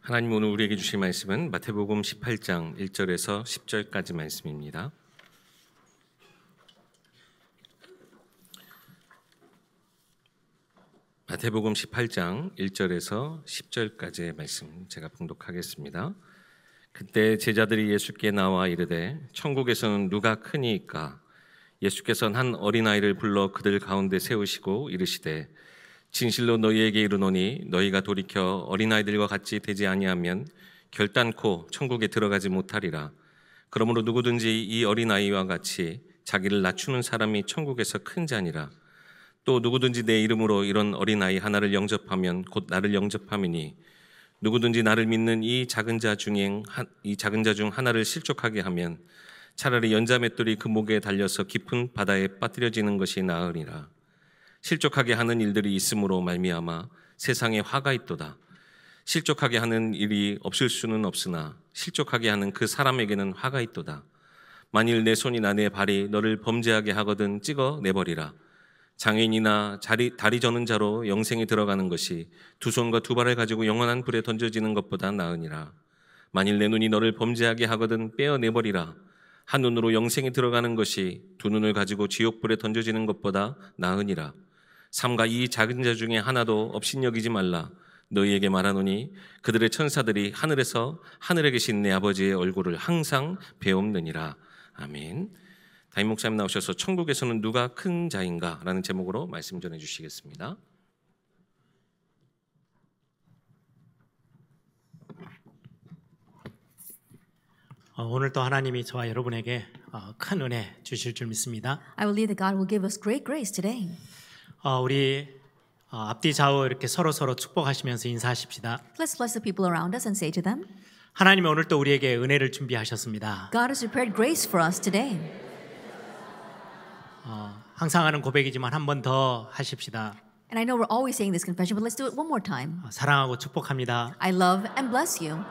하나님 오늘 우리에게 주실 말씀은 마태복음 18장 1절에서 10절까지 말씀입니다. 마태복음 18장 1절에서 10절까지의 말씀 제가 봉독하겠습니다. 그때 제자들이 예수께 나와 이르되 천국에서는 누가 크니이까? 예수께서는 한 어린아이를 불러 그들 가운데 세우시고 이르시되 진실로 너희에게 이르노니 너희가 돌이켜 어린아이들과 같이 되지 아니하면 결단코 천국에 들어가지 못하리라. 그러므로 누구든지 이 어린아이와 같이 자기를 낮추는 사람이 천국에서 큰 자니라. 또 누구든지 내 이름으로 이런 어린아이 하나를 영접하면 곧 나를 영접함이니 누구든지 나를 믿는 이 작은 자 중 하나를 실족하게 하면 차라리 연자 맷돌이 그 목에 달려서 깊은 바다에 빠뜨려지는 것이 나으리라. 실족하게 하는 일들이 있음으로 말미암아 세상에 화가 있도다. 실족하게 하는 일이 없을 수는 없으나 실족하게 하는 그 사람에게는 화가 있도다. 만일 내 손이나 내 발이 너를 범죄하게 하거든 찍어 내버리라. 장애인이나 다리 저는 자로 영생에 들어가는 것이 두 손과 두 발을 가지고 영원한 불에 던져지는 것보다 나으니라. 만일 내 눈이 너를 범죄하게 하거든 빼어내버리라. 한 눈으로 영생에 들어가는 것이 두 눈을 가지고 지옥불에 던져지는 것보다 나으니라. 삼가 이 작은 자 중에 하나도 업신여기지 말라. 너희에게 말하노니 그들의 천사들이 하늘에서 하늘에 계신 내 아버지의 얼굴을 항상 배옵느니라. 아멘. 담임 목사님 나오셔서 천국에서는 누가 큰 자인가? 라는 제목으로 말씀 전해 주시겠습니다. 오늘도 하나님이 저와 여러분에게 큰 은혜 주실 줄 믿습니다. I believe that God will give us great grace today. 우리 앞뒤 좌우 이렇게 서로 축복하시면서 인사하십시다. Let's bless the people around us and say to them, 하나님이 오늘 또 우리에게 은혜를 준비하셨습니다. God has prepared grace for us today. 항상 하는 고백이지만 한 번 더 하십시다. And I know we're always saying this confession, but let's do it one more time. 사랑하고 축복합니다. I love and bless you.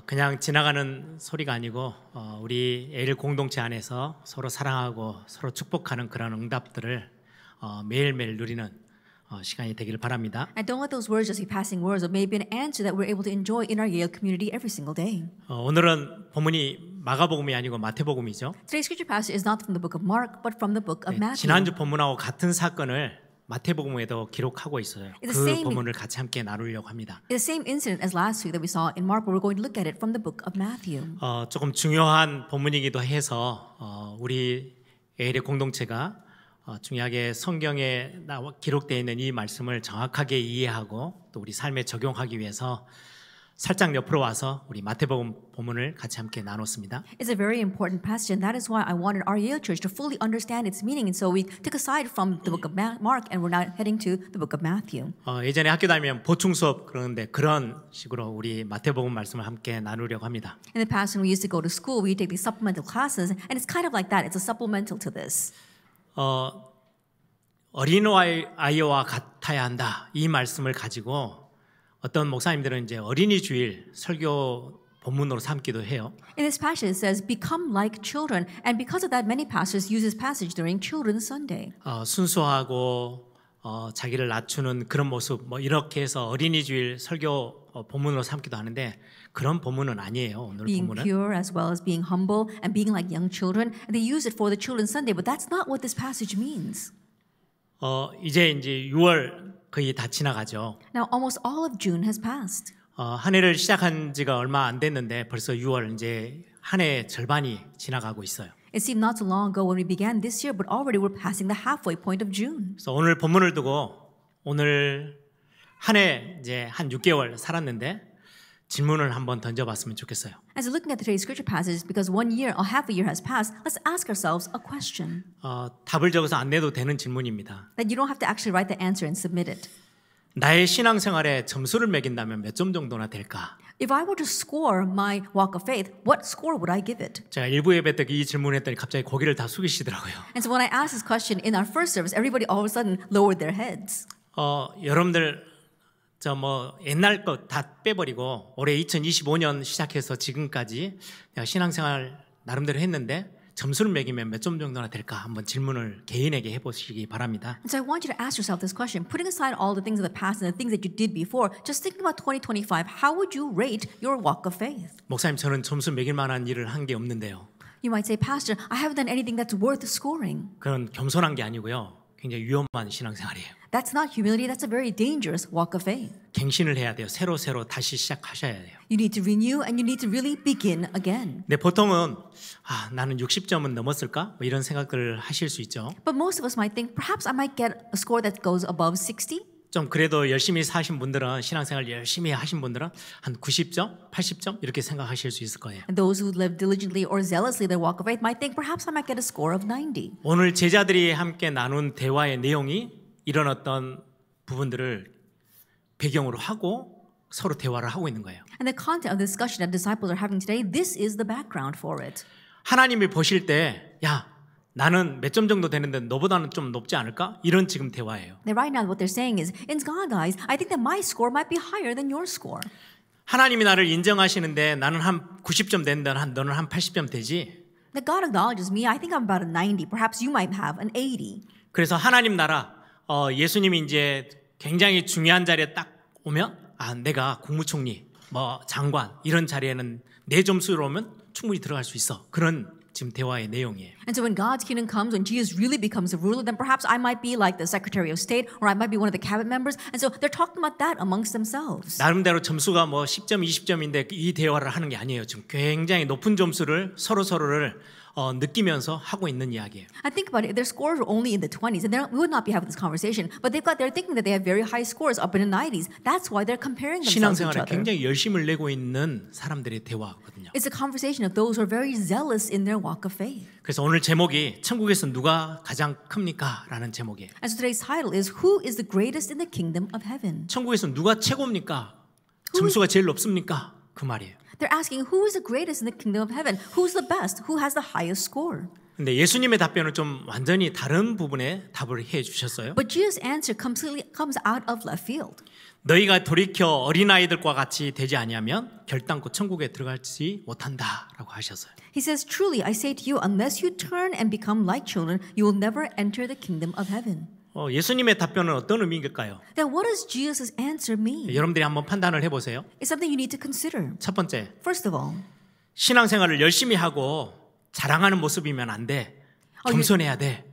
그냥 지나가는 소리가 아니고 우리 에일 공동체 안에서 서로 사랑하고 서로 축복하는 그런 응답들을 매일매일 누리는 시간이 되기를 바랍니다. And don't let those words just be passing words, or maybe an answer that we're able to enjoy in our Yale community every single day. 오늘은 본문이 마가복음이 아니고 마태복음이죠. Today's scripture passage is not from the book of Mark, but from the book of Matthew. 지난주 본문하고 같은 사건을 마태복음에도 기록하고 있어요. 그 본문을 같이 함께 나누려고 합니다. It's the same incident as last week that we saw in Mark, but we're going to look at it from the book of Matthew. 조금 중요한 본문이기도 해서 우리 에일의 공동체가 중요하게 성경에 기록되어 있는 이 말씀을 정확하게 이해하고 또 우리 삶에 적용하기 위해서 살짝 옆으로 와서 우리 마태복음 본문을 같이 함께 나눴습니다. It's a very important passage, and that is why I wanted our Yale Church to fully understand its meaning. And so we took a side from the book of Mark, and we're now heading to the book of Matthew. 예전에 학교 다니면 보충 수업 그러는데 그런 식으로 우리 마태복음 말씀을 함께 나누려고 합니다. In the past, when we used to go to school, we take these supplemental classes, and it's kind of like that. It's a supplemental to this. 어린아이와 같아야 한다. 이 말씀을 가지고 어떤 목사님들은 이제 어린이 주일 설교 본문으로 삼기도 해요. In this passage, it says, "Become like children," and because of that, many pastors use this passage during Children's Sunday. 순수하고 자기를 낮추는 그런 모습, 이렇게 해서 어린이 주일 설교 본문으로 삼기도 하는데 그런 본문은 아니에요. 오늘 Being 본문은. pure as well as being humble and being like young children, and they use it for the Children's Sunday, but that's not what this passage means. 이제 6월 거의 다 지나가죠. Now, almost all of June has passed. 한 해를 시작한 지가 얼마 안 됐는데 벌써 6월 이제 한 해 절반이 지나가고 있어요. It seemed not too long ago when we began this year, but already we're passing the halfway point of June. 그래서 오늘 본문을 두고 오늘 한 해 이제 한 6개월 살았는데 질문을 한번 던져봤으면 좋겠어요. As we're looking at today's scripture passage, because 1 year or half a year has passed, let's ask ourselves a question. 답을 적어서 안 내도 되는 질문입니다. That you don't have to actually write the answer and submit it. 나의 신앙생활에 점수를 매긴다면 몇 점 정도나 될까? If I were to score my walk of faith, what score would I give it? 제가 일부 예배 때 이 질문했더니 갑자기 고개를 다 숙이시더라고요. And so when I asked this question in our first service, everybody all of a sudden lowered their heads. 여러분들 옛날 거 다 빼버리고 올해 2025년 시작해서 지금까지 내가 신앙생활 나름대로 했는데 점수를 매기면 몇 점 정도나 될까 한번 질문을 개인에게 해보시기 바랍니다. And so I want you to ask yourself this question. Putting aside all the things of the past and the things that you did before, just thinking about 2025, how would you rate your walk of faith? 목사님 저는 점수 매길 만한 일을 한 게 없는데요. You might say, Pastor, I haven't done anything that's worth scoring. 그건 겸손한 게 아니고요. 굉장히 위험한 신앙생활이에요. That's not humility. That's a very dangerous walk of faith. 갱신을 해야 돼요. 새로 다시 시작하셔야 돼요. You need to renew and you need to really begin again. 근데 보통은 나는 60점은 넘었을까? 뭐 이런 생각들을 하실 수 있죠. But most of us might think, perhaps I might get a score that goes above 60. 좀 그래도 열심히 사신 분들은 신앙생활 열심히 하신 분들은 한 90점, 80점 이렇게 생각하실 수 있을 거예요. And those who live diligently or zealously their walk of faith might think, perhaps I might get a score of 90. 오늘 제자들이 함께 나눈 대화의 내용이 이런 어떤 부분들을 배경으로 하고 서로 대화를 하고 있는 거예요. And the content of the discussion that disciples are having today, this is the background for it. 하나님이 보실 때, 야, 나는 몇 점 정도 되는데 너보다는 좀 높지 않을까? 이런 지금 대화예요. Now, right now, what they're saying is, in God's eyes, I think that my score might be higher than your score. 하나님이 나를 인정하시는데 나는 한 90점 되는데 너는 한 80점 되지. That God acknowledges me. I think I'm about a 90. Perhaps you might have an 80. 그래서 하나님 나라, 예수님이 이제 굉장히 중요한 자리에 딱 오면, 내가 국무총리, 뭐 장관 이런 자리에는 내 점수로 오면 충분히 들어갈 수 있어. 그런 지금 대화의 내용이에요. And so when God's kingdom comes, when Jesus really becomes a ruler, then perhaps I might be like the Secretary of State or I might be one of the cabinet members. And so they're talking about that amongst themselves. 나름대로 점수가 뭐 10점, 20점인데 이 대화를 하는 게 아니에요. 지금 굉장히 높은 점수를 서로를 느끼면서 하고 있는 이야기예요. I think about it. If their scores were only in the 20s, and we would not be having this conversation. But they're thinking that they have very high scores up in the 90s. That's why they're comparing themselves to each 신앙생활에 other. 굉장히 열심을 내고 있는 사람들의 대화거든요. It's a conversation of those who are very zealous in their walk of faith. 그래서 오늘 제목이 천국에서 누가 가장 큽니까? 라는 제목이에요. And so today's title is Who is the greatest in the kingdom of heaven? 천국에서 누가 최고입니까? 점수가 제일 높습니까? 그 말이에요. They're asking who is the greatest in the kingdom of heaven? Who's the best? Who has the highest score? 근데 예수님의 답변은 좀 완전히 다른 부분에 답을 해 주셨어요. But Jesus' answer completely comes out of left field. 너희가 돌이켜 어린아이들과 같이 되지 아니하면 결단코 천국에 들어가지 못한다라고 하셨어요. He says, truly, I say to you, unless you turn and become like children, you will never enter the kingdom of heaven. 예수님의 답변은 어떤 의미일까요? Then what does Jesus' answer mean? 여러분들이 한번 판단을 해보세요. It's something you need to consider. 첫 번째, First of all, 신앙생활을 열심히 하고 자랑하는 모습이면 안 돼. 겸손해야 돼.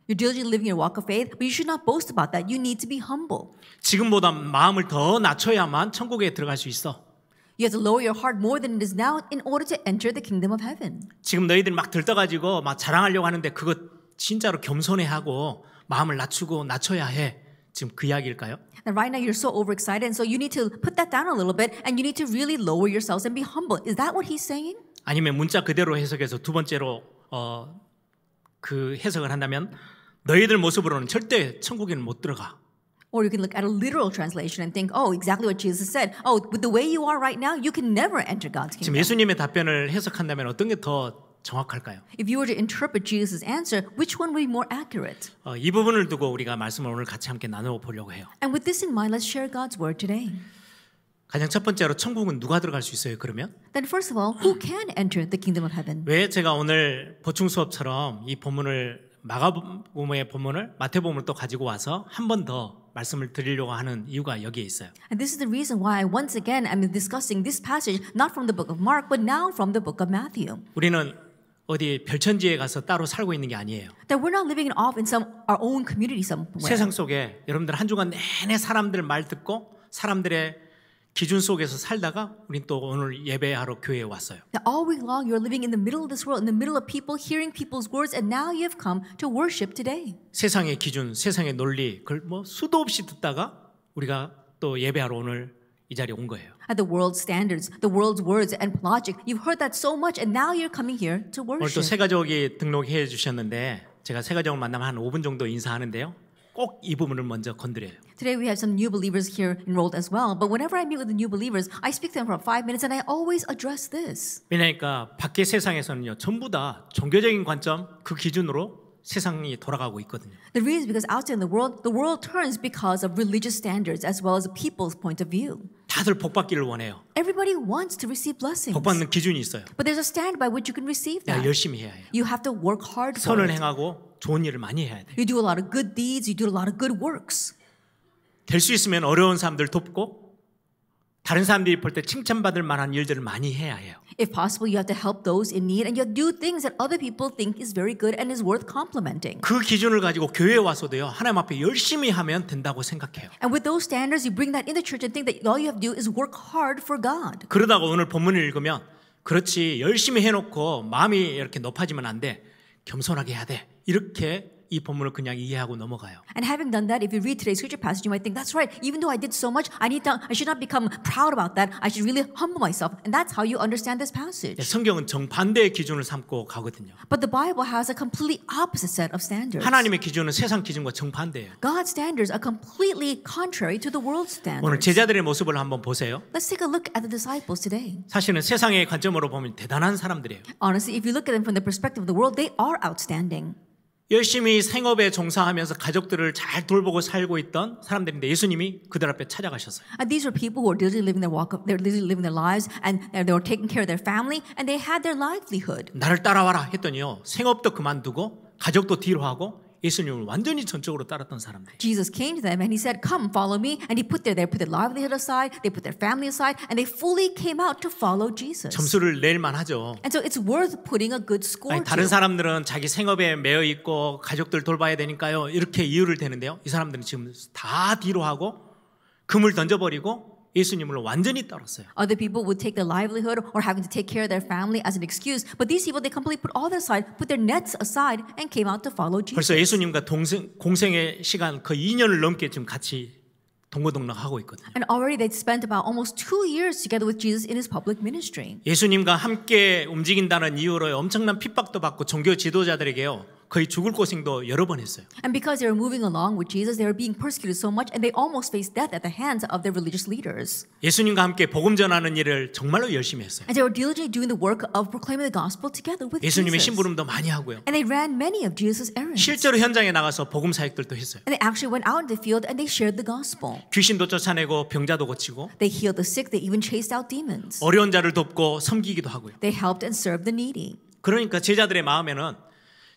you're diligently living your walk of faith, but you should not boast about that. You need to be humble. 지금보다 마음을 더 낮춰야만 천국에 들어갈 수 있어. You have to lower your heart more than it is now in order to enter the kingdom of heaven. 지금 너희들 막 들떠가지고 막 자랑하려고 하는데 그거 진짜로 겸손해하고 마음을 낮춰야 해. 지금 그 이야기일까요? And right now you're so overexcited, and so you need to put that down a little bit, and you need to really lower yourselves and be humble. Is that what he's saying? 아니면 문자 그대로 해석해서 두 번째로 그 해석을 한다면 너희들 모습으로는 절대 천국에는 못 들어가. Or you can look at a literal translation and think, oh, exactly what Jesus said. Oh, with the way you are right now, you can never enter God's 지금 kingdom. 예수님의 답변을 해석한다면 어떤 게 더 정확할까요? If you were to interpret Jesus' answer, which one would be more accurate? 이 부분을 두고 우리가 말씀을 오늘 같이 함께 나누어 보려고 해요. And with this in mind, let's share God's word today. 가장 첫 번째로 천국은 누가 들어갈 수 있어요? 그러면 Then first of all, who can enter the kingdom of heaven? 왜 제가 오늘 보충 수업처럼 이 본문을 마가복음의 본문을 마태복음을 또 가지고 와서 한 번 더 말씀을 드리려고 하는 이유가 여기에 있어요. And this is the reason why once again I'm discussing this passage not from the book of Mark, but now from the book of Matthew. 우리는 어디 별천지에 가서 따로 살고 있는 게 아니에요. That we're not living off in our own community somewhere. 세상 속에 여러분들 한 주간 내내 사람들 말 듣고 사람들의 기준 속에서 살다가 우린 또 오늘 예배하러 교회에 왔어요. That all week long you're living in the middle of this world, in the middle of people, hearing people's words, and now you've come to worship today. 세상의 기준, 세상의 논리, 그걸 뭐 수도 없이 듣다가 우리가 또 예배하러 오늘 이 자리에 온 거예요. At the world's standards, the world's words and logic, you've heard that so much, and now you're coming here to 오늘 또 worship. 새가족이 등록해 주셨는데 제가 새가족을 만나면 한 5분 정도 인사하는데요. 꼭 이 부분을 먼저 건드려요. Today we have some new believers here enrolled as well, but whenever I meet with the new believers, I speak to them for 5 minutes and I always address this. 왜냐니까 밖에 세상에서는요 전부 다 종교적인 관점 그 기준으로 세상이 돌아가고 있거든요. The reason is because outside in the world turns because of religious standards as well as people's point of view. 다 다들 복 받기를 원해요. Everybody wants to receive blessings. 복 받는 기준이 있어요. But there's a standard by which you can receive 내가 that. 열심히 해야 해요. You have to work hard for 선을 it. 행하고 좋은 일을 많이 해야 돼요. You do a lot of good deeds. You do a lot of good works. 될 수 있으면 어려운 사람들 돕고 다른 사람들이 볼 때 칭찬받을 만한 일들을 많이 해야 해요. If possible, you have to help those in need and you have to do things that other people think is very good and is worth complimenting. 그 기준을 가지고 교회에 와서도요. 하나님 앞에 열심히 하면 된다고 생각해요. And with those standards, you bring that in the church and think that all you have to do is work hard for God. 그러다가 오늘 본문을 읽으면 그렇지 열심히 해놓고 마음이 이렇게 높아지면 안 돼. 겸손하게 해야 돼. 이렇게 이 본문을 그냥 이해하고 넘어가요. And having done that, if you read today's scripture passage, you might think, that's right. Even though I did so much, I should not become proud about that. I should really humble myself. And that's how you understand this passage. 성경은 정반대의 기준을 삼고 가거든요. But the Bible has a completely opposite set of standards. 하나님의 기준은 세상 기준과 정반대예요. God's standards are completely contrary to the world's 오늘 standards. 제자들의 모습을 한번 보세요. Let's take a look at the disciples today. 사실은 세상의 관점으로 보면 대단한 사람들이에요. Honestly, if you look at them from the perspective of the world, they are outstanding. 열심히 생업에 종사하면서 가족들을 잘 돌보고 살고 있던 사람들인데 예수님이 그들 앞에 찾아가셨어요. And these were people who were diligently living their they're diligently living their lives, and they were taking care of their family, and they had their livelihood. 나를 따라와라 했더니요. 생업도 그만두고 가족도 뒤로 하고 예수님을 완전히 전적으로 따랐던 사람들. Jesus came to them and he said, "Come, follow me." And he put their livelihood aside, they put their family aside, and they fully came out to follow Jesus. 점수를 낼 만하죠. And so it's worth putting a good score. 아니, 다른 to. 사람들은 자기 생업에 매여 있고 가족들 돌봐야 되니까요. 이렇게 이유를 대는데요. 이 사람들은 지금 다 뒤로 하고 금을 던져버리고 예수님을 완전히 따랐어요. Other people would take their livelihood or having to take care of their family as an excuse, but these people they completely put all that aside, put their nets aside, and came out to follow Jesus. 벌써 예수님과 공생의 시간 거의 2년을 넘게 지금 같이 동고동락하고 있거든요. And already they'd spent about almost 2 years together with Jesus in his public ministry. 예수님과 함께 움직인다는 이유로 엄청난 핍박도 받고 종교 지도자들에게요. 거의 죽을 고생도 여러 번 했어요. And because they were moving along with Jesus, they were being persecuted so much, and they almost faced death at the hands of their religious leaders. 예수님과 함께 복음 전하는 일을 정말로 열심히 했어요. And they were diligently doing the work of proclaiming the gospel together with 예수님의 Jesus. 심부름도 많이 하고요. And they ran many of Jesus' errands. 실제로 현장에 나가서 복음 사역들도 했어요. And they actually went out in the field and they shared the gospel. 귀신도 쫓아내고 병자도 고치고 They healed the sick. They even chased out demons. 어려운 자를 돕고 섬기기도 하고요. They helped and served the needy. 그러니까 제자들의 마음에는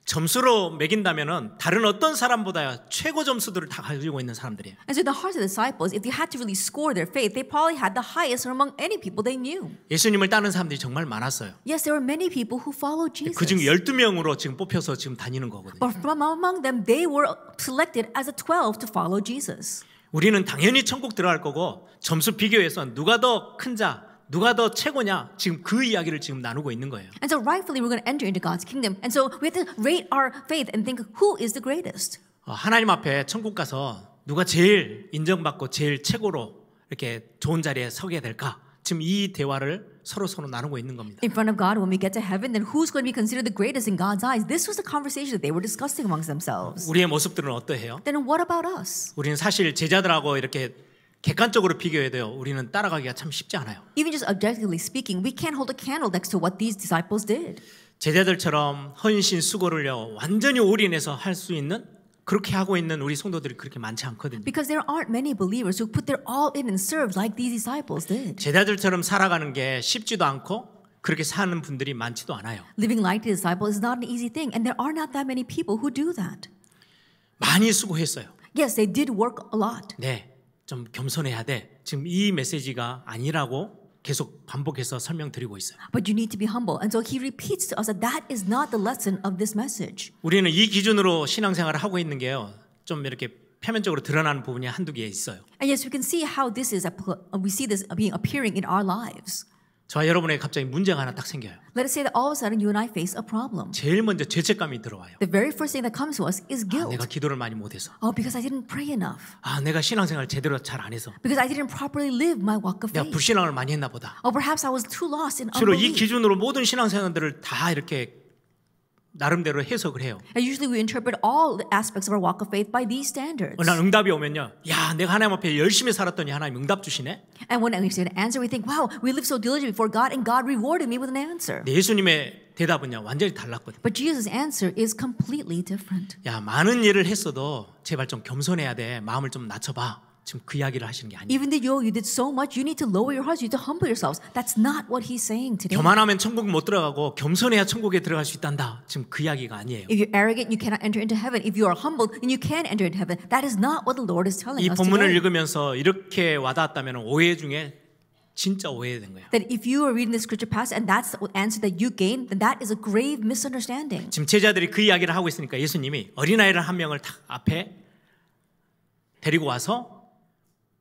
점수로 매긴다면은 다른 어떤 사람보다 최고 점수들을 다 가지고 있는 사람들이에요. And so the hearts of the disciples, if they had to really score their faith, they probably had the highest among any people they knew. 예수님을 따르는 사람들이 정말 많았어요. Yes, there were many people who followed Jesus. 그중 12명으로 지금 뽑혀서 지금 다니는 거거든요. But from among them, they were selected as a 12 to follow Jesus. 우리는 당연히 천국 들어갈 거고 점수 비교해서 누가 더 큰 자, 누가 더 최고냐 지금 그 이야기를 지금 나누고 있는 거예요. And so rightfully we're going to enter into God's kingdom. And so we have to rate our faith and think who is the greatest. 하나님 앞에 천국 가서 누가 제일 인정받고 제일 최고로 이렇게 좋은 자리에 서게 될까? 지금 이 대화를 서로 나누고 있는 겁니다. In front of God, when we get to heaven, then who's going to be considered the greatest in God's eyes? This was the conversation that they were discussing amongst themselves. 우리의 모습들은 어떠해요? Then what about us? 우리는 사실 제자들하고 이렇게 객관적으로 비교해야 돼요. 우리는 따라가기가 참 쉽지 않아요. Even just objectively speaking, we can't hold a candle next to what these disciples did. 제자들처럼 헌신 수고를요 완전히 올인해서 할 수 있는 그렇게 하고 있는 우리 성도들이 그렇게 많지 않거든요. Because there aren't many believers who put their all in and served like these disciples did. 제자들처럼 살아가는 게 쉽지도 않고 그렇게 사는 분들이 많지도 않아요. Living like the disciples is not an easy thing, and there are not that many people who do that. 많이 수고했어요. Yes, they did work a lot. 네, 좀 겸손해야 돼. 지금 이 메시지가 아니라고 계속 반복해서 설명드리고 있어요. But you need to be humble. And so he repeats to us that that is not the lesson of this message. 우리는 이 기준으로 신앙생활을 하고 있는 게요. 좀 이렇게 표면적으로 드러나는 부분이 한두 개 있어요. And yes, we can see how this is, we see this being appearing in our lives. 저와 여러분에게 갑자기 문제가 하나 딱 생겨요. Let us say that all of a sudden you and I face a problem. 제일 먼저 죄책감이 들어와요. The very first thing that comes to us is guilt. 내가 기도를 많이 못해서. Because I didn't pray enough. 내가 신앙생활 제대로 잘 안 해서. Because I didn't properly live my walk of 내가 faith. 불신앙을 많이 했나 보다. Perhaps I was too lost in 주로 이 unbelief. 기준으로 모든 신앙생활들을 다 이렇게 나름대로 해석을 해요. And usually we interpret all the aspects of our walk of faith by these standards. 난 응답이 오면요. 야, 내가 하나님 앞에 열심히 살았더니 하나님 응답 주시네. And when we receive an answer, we think, wow, we lived so diligently before God and God rewarded me with an answer. 네, 예수님의 대답은요. 완전히 달랐거든요. But Jesus' answer is completely different. 야, 많은 일을 했어도 제발 좀 겸손해야 돼. 마음을 좀 낮춰봐. 지금 그 이야기를 하시는 게 아니에요. Even though you did so much, you need to lower your hearts. You need to humble yourselves. That's not what he's saying today. 교만하면 천국 못 들어가고 겸손해야 천국에 들어갈 수 있단다. 지금 그 이야기가 아니에요. If you're arrogant, you cannot enter into heaven. If you are humble, then you can enter into heaven. That is not what the Lord is telling 이 us 본문을 today. 읽으면서 이렇게 와닿았다면 오해 중에 진짜 오해된 거예요. That if you are reading the scripture passage and that's the answer that you gain, then that is a grave misunderstanding. 지금 제자들이 그 이야기를 하고 있으니까 예수님이 어린아이를 한 명을 딱 앞에 데리고 와서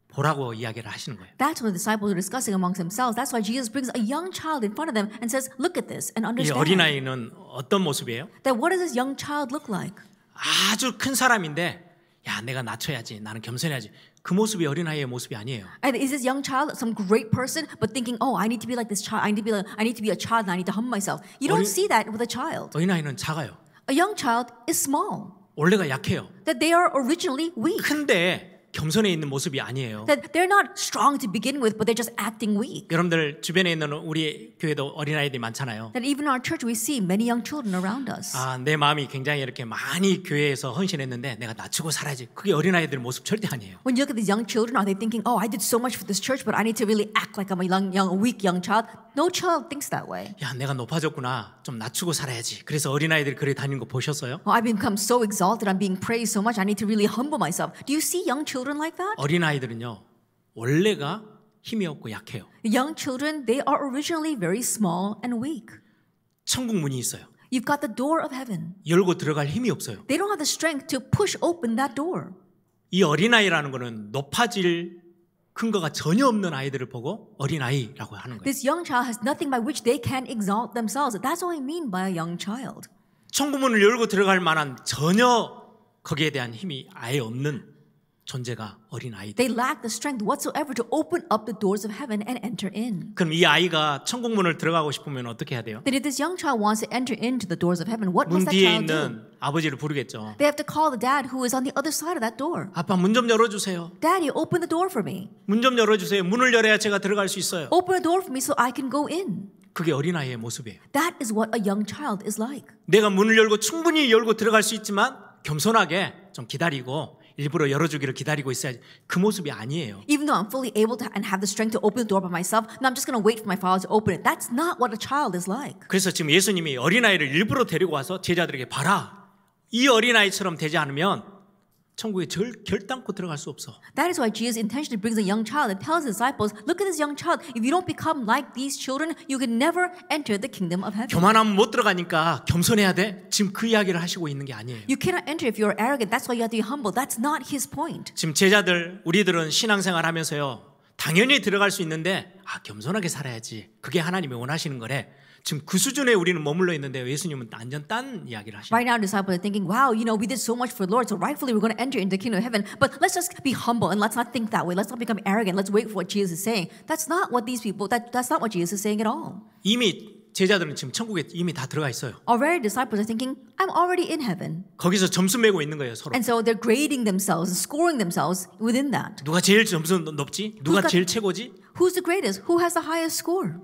보라고 이야기를 하시는 거예요. That's what the disciples are discussing amongst themselves. That's why Jesus brings a young child in front of them and says, look at this and 이 understand. 어린아이는 어떤 모습이에요? That what does this young child look like? 아주 큰 사람인데 야 내가 낮춰야지 나는 겸손해야지 그 모습이 어린아이의 모습이 아니에요. And is this young child some great person but thinking, oh, I need to be like this child. I need to be a child and I need to humble myself. You don't see that with a child. 어린아이는 작아요. A young child is small. 원래가 약해요. That they are originally weak. 큰데 겸손해 있는 모습이 아니에요. That they're not strong to begin with, but they're just acting weak. 여러분들 주변에 있는 우리 교회도 어린아이들이 많잖아요. That even in our church we see many young children around us. 아, 내 마음이 굉장히 이렇게 많이 교회에서 헌신했는데 내가 낮추고 살아야지. 그게 어린아이들 모습 절대 아니에요. When you look at these young children, are they thinking, oh, I did so much for this church, but I need to really act like I'm a weak young child? No child thinks that way. 야, 내가 높아졌구나. 좀 낮추고 살아야지. 그래서 어린아이들이 그래 다니는 거 보셨어요? Oh, I've become so exalted. I'm being praised so much. I need to really humble myself. Do you see young children like that? 어린아이들은요. 원래가 힘이 없고 약해요. Young children, they are originally very small and weak. 천국 문이 있어요. You've got the door of heaven. 열고 들어갈 힘이 없어요. They don't have the strength to push open that door. 이 어린아이라는 거는 높아질 근거가 전혀 없는 아이들을 보고 어린아이라고 하는 거예요. This young child has nothing by which they can exalt themselves. That's what I mean by a young child. 천국 문을 열고 들어갈 만한 전혀 거기에 대한 힘이 아예 없는 존재가 어린아이들. They lack the strength whatsoever to open up the doors of heaven and enter in. 그럼 이 아이가 천국 문을 들어가고 싶으면 어떻게 해야 돼요? Then if this young child wants to enter into the doors of heaven, what 문 must that 뒤에 child do? 있는 아버지를 부르겠죠. They have to call the dad who is on the other side of that door. 아빠 문 좀 열어주세요. Daddy, open the door for me. 문 좀 열어주세요. 문을 열어야 제가 들어갈 수 있어요. Open the door for me so I can go in. 그게 어린아이의 모습이에요. That is what a young child is like. 내가 문을 열고 충분히 열고 들어갈 수 있지만 겸손하게 좀 기다리고 일부러 열어주기를 기다리고 있어야지. 그 모습이 아니에요. Even though I'm fully able to and have the strength to open the door by myself, no, I'm just going to wait for my father to open it. That's not what a child is like. 그래서 지금 예수님이 어린아이를 일부러 데리고 와서 제자들에게 봐라. 이 어린아이처럼 되지 않으면 천국에 결단코 들어갈 수 없어. That is why Jesus intentionally brings a young child and tells his disciples, look at this young child. If you don't become like these children, you can never enter the kingdom of heaven. 교만하면 못 들어가니까 겸손해야 돼. 지금 그 이야기를 하시고 있는 게 아니에요. You cannot enter if you're arrogant. That's why you have to be humble. That's not his point. 지금 제자들, 우리들은 신앙생활 하면서요. 당연히 들어갈 수 있는데 겸손하게 살아야지. 그게 하나님이 원하시는 거래. 지금 그 수준에 우리는 머물러 있는데요. 예수님은 완전 딴 이야기를 하시는 Right now, disciples are thinking, wow, we did so much for the Lord, so rightfully we're going to enter into the kingdom of heaven. But let's just be humble and let's not think that way. Let's not become arrogant. Let's wait for what Jesus is saying. That's not what these people, that's not what Jesus is saying at all. 이미 제자들은 지금 천국에 이미 다 들어가 있어요. Already disciples are thinking, I'm already in heaven. 거기서 점수 매고 있는 거예요, 서로. And so they're grading themselves and scoring themselves within that. 누가 제일 점수 높지? 누가 제일 최고지? Who's the greatest? Who has the highest score?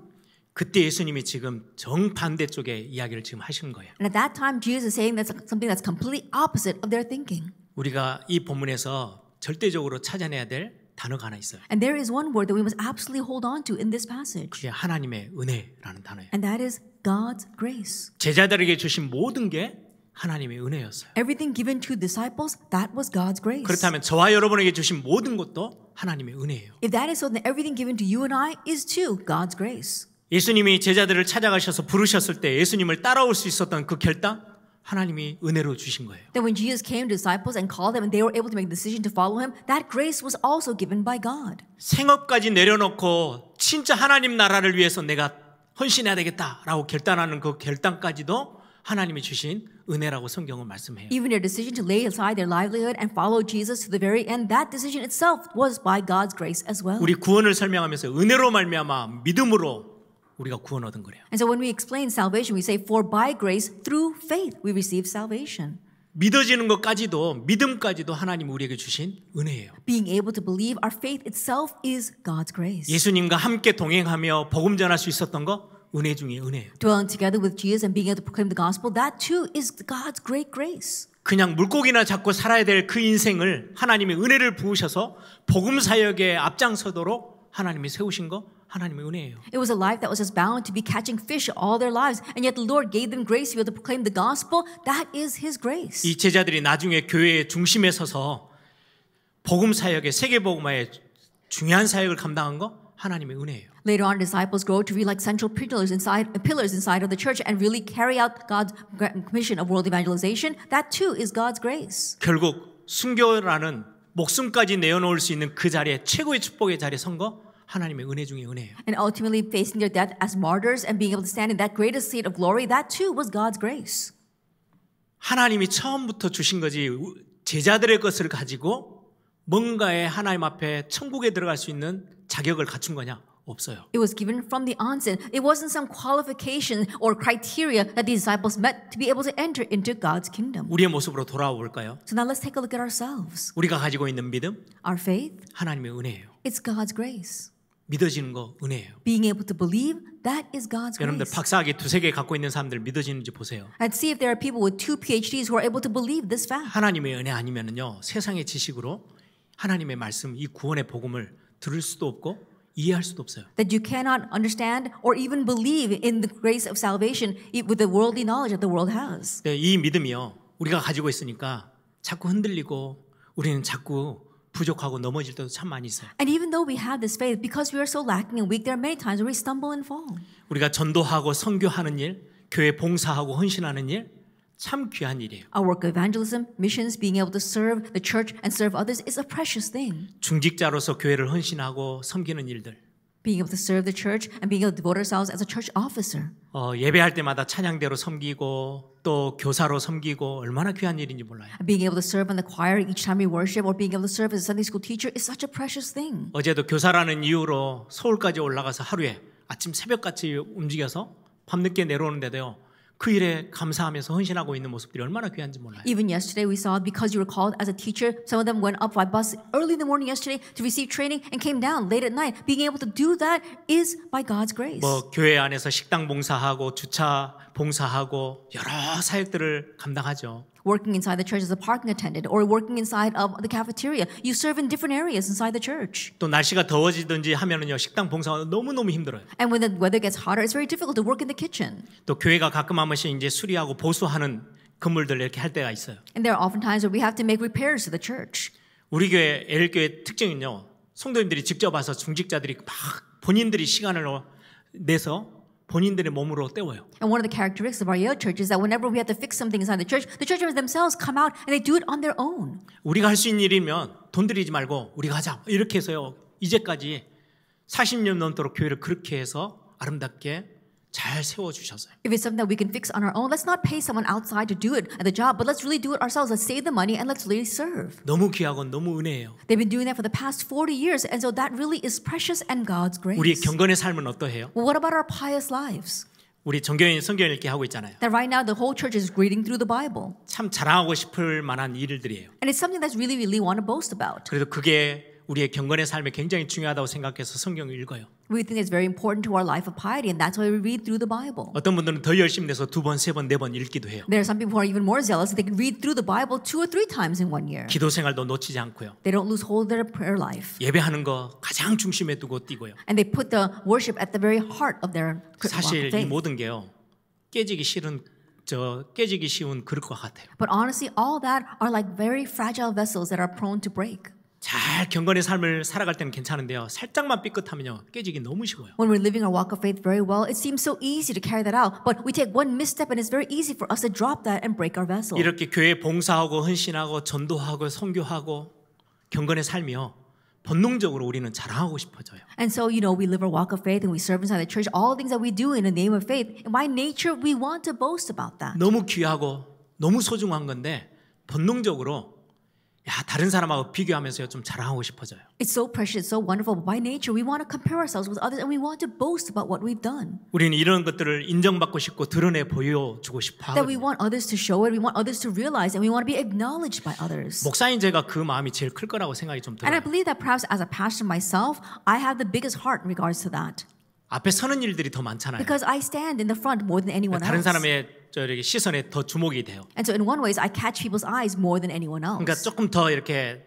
그때 예수님이 지금 정반대 쪽의 이야기를 지금 하시는 거예요. And at that time, Jesus is saying that's something that's completely opposite of their thinking. 우리가 이 본문에서 절대적으로 찾아내야 될 단어가 하나 있어요. And there is one word that we must absolutely hold on to in this passage. 그게 하나님의 은혜라는 단어예요. And that is God's grace. 제자들에게 주신 모든 게 하나님의 은혜였어요. Everything given to disciples, that was God's grace. 그렇다면 저와 여러분에게 주신 모든 것도 하나님의 은혜예요. If that is so, then everything given to you and I is too God's grace. 예수님이 제자들을 찾아가셔서 부르셨을 때 예수님을 따라올 수 있었던 그 결단 하나님이 은혜로 주신 거예요. Then when Jesus came to disciples and called them and they were able to make the decision to follow him, that grace was also given by God. 생업까지 내려놓고 진짜 하나님 나라를 위해서 내가 헌신해야 되겠다라고 결단하는 그 결단까지도 하나님이 주신 은혜라고 성경은 말씀해요. Even their decision to lay aside their livelihood and follow Jesus to the very end, that decision itself was by God's grace as well. 우리 구원을 설명하면서 은혜로 말미암아 믿음으로 우리가 구원 얻은 거래요. And so when we explain salvation, we say, for by grace, through faith, we receive salvation. 믿어지는 것까지도 믿음까지도 하나님이 우리에게 주신 은혜예요. Being able to believe our faith itself is God's grace. 예수님과 함께 동행하며 복음 전할 수 있었던 거 은혜 중에 은혜예요. Dwelling together with Jesus and being able to proclaim the gospel, that too is God's great grace. 그냥 물고기나 잡고 살아야 될 그 인생을 하나님의 은혜를 부으셔서 복음 사역에 앞장서도록 하나님이 세우신 거 하나님의 은혜예요. It was a life that was just bound to be catching fish all their lives, and yet the Lord gave them grace to be able to proclaim the gospel. That is His grace. 이 제자들이 나중에 교회의 중심에 서서 복음 사역의 세계 복음화의 중요한 사역을 감당한 거 하나님의 은혜예요. Later on, disciples grow to be like central pillars inside of the church and really carry out God's commission of world evangelization. That too is God's grace. 결국 순교라는 목숨까지 내어놓을 수 있는 그 자리에 최고의 축복의 자리에 선 거 하나님의 은혜 중에 은혜예요. And ultimately facing their death as martyrs and being able to stand in that greatest seat of glory, that too was God's grace. 하나님이 처음부터 주신 거지 제자들의 것을 가지고 뭔가에 하나님 앞에 천국에 들어갈 수 있는 자격을 갖춘 거냐? 없어요. It was given from the onset. It wasn't some qualification or criteria that the disciples met to be able to enter into God's kingdom. 우리의 모습으로 돌아와 볼까요? So now let's take a look at ourselves. 우리가 가지고 있는 믿음, Our faith, 하나님의 은혜예요. it's God's grace. 믿어지는 거 은혜예요. Being able to believe, that is God's 여러분들 grace. 박사학위 2-3개 갖고 있는 사람들 믿어지는지 보세요. And see if there are people with 2 PhDs who are able to believe this fact. 하나님의 은혜 아니면은요 세상의 지식으로 하나님의 말씀 이 구원의 복음을 들을 수도 없고 이해할 수도 없어요. That you cannot understand or even believe in the grace of salvation with the worldly knowledge that the world has. 이 믿음이요 우리가 가지고 있으니까 자꾸 흔들리고 우리는 자꾸 부족하고 넘어질 때도 참 많이 있어요. And even though we have this faith, because we are so lacking and weak, there are many times where we stumble and fall. 우리가 전도하고 선교하는 일, 교회 봉사하고 헌신하는 일 참 귀한 일이에요. Our work of evangelism, missions, being able to serve the church and serve others is a precious thing. 중직자로서 교회를 헌신하고 섬기는 일들. Being able to serve the church and being able to devote ourselves as a church officer. 예배할 때마다 찬양대로 섬기고 또 교사로 섬기고 얼마나 귀한 일인지 몰라요. Being able to serve in the choir each time we worship or being able to serve as a Sunday school teacher is such a precious thing. 어제도 교사라는 이유로 서울까지 올라가서 하루에 아침 새벽같이 움직여서 밤늦게 내려오는데도요. 그 일에 감사하면서 헌신하고 있는 모습들이 얼마나 귀한지 몰라요. Even yesterday we saw because you were called as a teacher, some of them went up by bus early in the morning yesterday to receive training and came down late at night. Being able to do that is by God's grace. 교회 안에서 식당 봉사하고 주차 봉사하고 여러 사역들을 감당하죠. Working inside the church as a parking attendant or working inside of the cafeteria. You serve in different areas inside the church. 또 날씨가 더워지든지 하면은요 식당 봉사가 너무너무 힘들어요. And when the weather gets hotter, it's very difficult to work in the kitchen. 또 교회가 가끔 한 번씩 이제 수리하고 보수하는 건물들 이렇게 할 때가 있어요. And there are often times where we have to make repairs to the church. 우리 교회 L교회 특징은요. 성도님들이 직접 와서 중직자들이 막 본인들이 시간을 내서 본인들의 몸으로 때워요. And one of the characteristics of our Yale church is that whenever we have to fix something inside the church members themselves come out and they do it on their own. 우리가 할 수 있는 일이면 돈 들이지 말고 우리가 하자. 이렇게 해서요. 이제까지 40년 넘도록 교회를 그렇게 해서 아름답게 잘 세워주셨어요. If it's something that we can fix on our own, let's not pay someone outside to do it at the job, but let's really do it ourselves. Let's save the money and let's really serve. 너무 귀하고 너무 은혜예요. They've been doing that for the past 40 years, and so that really is precious and God's grace. 우리의 경건의 삶은 어떠해요? Well, what about our pious lives? 우리 정교인 성경 읽기 하고 있잖아요. That right now the whole church is reading through the Bible. 참 자랑하고 싶을 만한 일들이에요. And it's something that's really want to boast about. 그래도 그게 우리의 경건의 삶에 굉장히 중요하다고 생각해서 성경을 읽어요. We think it's very important to our life of piety, and that's why we read through the Bible. 어떤 분들은 더 열심히 내서 2번, 3번, 4번 읽기도 해요. There are some people who are even more zealous. They can read through the Bible 2 or 3 times in 1 year. 기도 생활도 놓치지 않고요. They don't lose hold of their prayer life. 예배하는 거 가장 중심에 두고 뛰고요. And they put the worship at the very heart of their 사실 이 faith. 모든 게요. 깨지기 쉬운 그릇과 같아요. But honestly, all that are like very fragile vessels that are prone to break. 잘 경건의 삶을 살아갈 때는 괜찮은데요. 살짝만 삐끗하면요. 깨지기 너무 쉬워요. When we're living our walk of faith very well, it seems so easy to carry that out. But we take one misstep and it's very easy for us to drop that and break our vessel. 이렇게 교회 봉사하고 헌신하고 전도하고 선교하고 경건의 삶이요. 본능적으로 우리는 자랑하고 싶어져요. And so, we live our walk of faith and we serve inside the church. All the things that we do in the name of faith, and by nature, we want to boast about that. 너무 귀하고 너무 소중한 건데 본능적으로 다른 사람하고 비교하면서요 좀 자랑하고 싶어져요. It's so precious, so wonderful. But by nature, we want to compare ourselves with others and we want to boast about what we've done. 우리는 이런 것들을 인정받고 싶고 드러내 보여주고 싶어 That we 하거든요. want others to show it, we want others to realize, and we want to be acknowledged by others. 목사인 제가 그 마음이 제일 클 거라고 생각이 좀 And I 들어요. believe that perhaps as a pastor myself, I have the biggest heart in regards to that. 앞에 서는 일들이 더 많잖아요. Because I stand in the front more than anyone 다른 else. 사람의 저렇게 시선에 더 주목이 돼요. And so in one way, I catch people's eyes more than anyone else. 그러니까 조금 더 이렇게